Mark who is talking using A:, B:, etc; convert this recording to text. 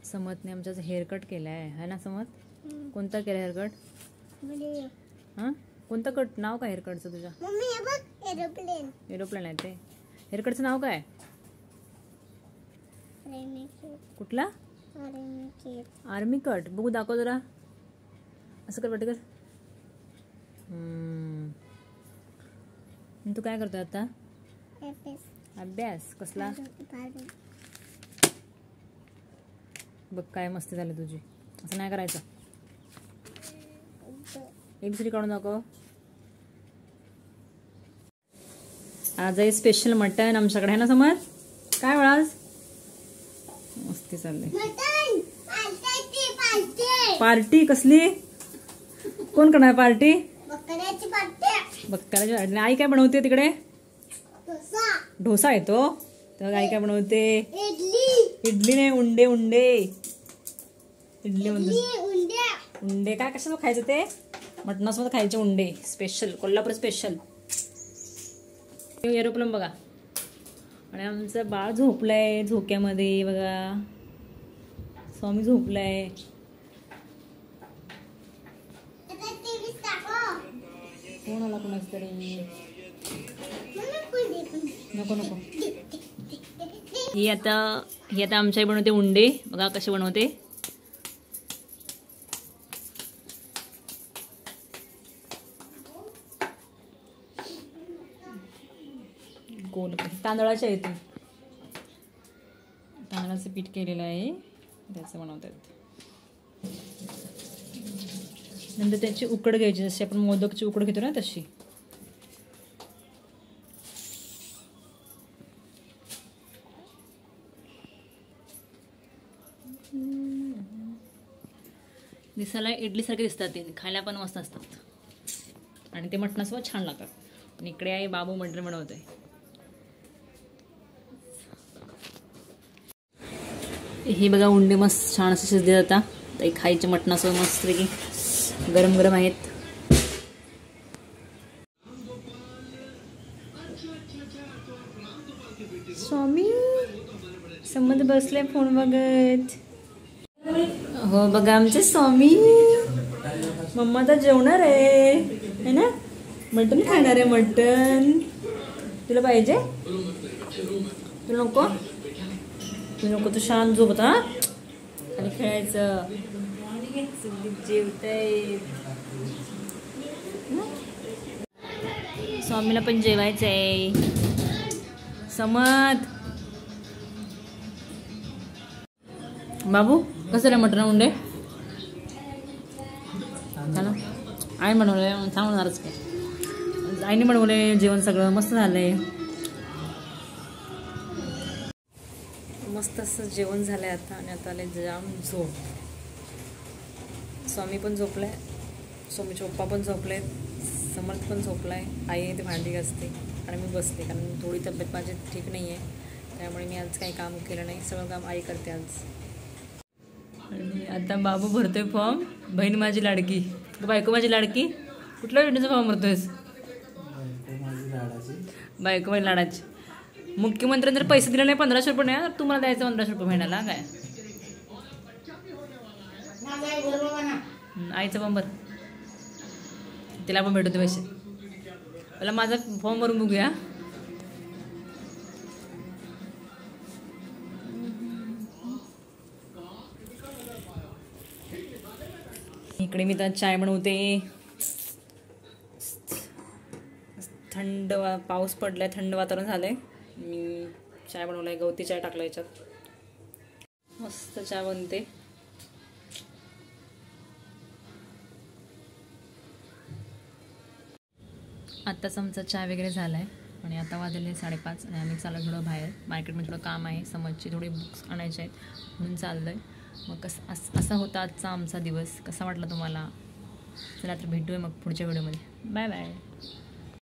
A: समतने आमच्याच हेअरकट केला आहे ना समत? कोणता केला हेअरकट? हां कोणता कट? नाव काय हेअरकटचं तुझ्या? एरोप्लेन. एरोप्लेन आहे ते. हेअरकटचं नाव काय? कुठला? Army cut. बघू दाखव जरा. असं कर वाटतं कर. तू काय करतोय आता? अभ्यास कसला? बघ काय मस्ती झाली तुझी. असं नाही करायचं. ABCD काढून दाखव. आज आहे स्पेशल मटन आमच्याकडे आहे ना समज? काय वेळ आज मस्ती चालली. पार्टी कसली? कोण करणार पार्टी? बकऱ्याची. आई काय बनवते तिकडे? डोसा येतो तर आई काय बनवते? इडली नाही, उंडे. इडली उंडे काय कशाचं खायचं ते? मटणासोबत खायचे उंडे. Special Kolhapur special. एरोप्लेन बघा. आणि आमचं बाळ झोपलंय झोक्यामध्ये बघा. स्वामी झोपलाय. कोण आला कोणाच तरी? नको ही आता आमच्या आई बनवते उंडे. बघा कसे बनवते. गोल तांदळाच्या येते. तांदळाचं पीठ केलेलं आहे त्याचं बनवतात. नंतर त्याची उकड घ्यायची जशी आपण मोदकची उकड घेतो ना तशी. दिसायला इडली सारखे दिसतात ते. खायला पण मस्त असतात आणि ते मटणासोबत छान लागतात. आणि इकडे आहे बाबू मटण बनवतोय. हे बघा उंडे मस्त छान असे शिजले जातात. ते खायचे मटणासोबत मस्त पैकी. गरम गरम आहेत. स्वामी समज बसले फोन बघत. हो बघा आमचे स्वामी. मम्मा तर जेवणार आहे ना? मटन खाणार आहे. मटन तुला पाहिजे? तुला नको? तू नको. तू शांत झोपत हा. आणि खेळायचं. जेवतय. स्वामीला पण जेवायचंय. समत बाबू कसं रे मटण उंडे? आई बनवले सांगणारच काय. आईने बनवले जेवण सगळं मस्त झालंय. मस्त असं जेवण झालंय आता. आणि आता आले जाम झोप. स्वामी पण झोपलाय. स्वामीचे पप्पा पण झोपले. समर्थ पण झोपलाय. आई ते भांडी घासते आणि मी बसते कारण थोडी तब्येत माझी ठीक नाही आहे. त्यामुळे मी आज काही काम केलं नाही. सगळं काम आई करते आज. आणि आता बाबू भरतोय फॉर्म. बहीण माझी लाडकी. बायको माझी लाडकी. कुठल्या योजनेचा फॉर्म भरतोयस? बायको माझी लाडाची. मुख्यमंत्र्यांनी जर पैसे दिले नाही 1500 रुपये नाही तर तुम्हाला द्यायचं 1500 रुपये महिन्याला काय? आईचं फॉर्म भर. तिला पण भेटतो पैसे. मला माझा फॉर्म भरून बघूया. इकडे मी तर चाय बनवते. थंड पाऊस पडलाय. थंड वातावरण झालंय. मी चाय बनवलाय. गवती चाय टाकला याच्यात. मस्त चहा बनते. आत्ताच आमचा चहा वगैरे झाला आहे आणि आता वाजले 5:30 आणि आम्ही चाललो थोडं बाहेर. मार्केटमध्ये थोडं काम आहे. समजची थोडी बुक्स आणायचे आहेत म्हणून चाललो आहे. मग असा होता आजचा आमचा दिवस. कसा वाटला तुम्हाला? चला तर भेटूया मग पुढच्या व्हिडिओमध्ये. Bye bye.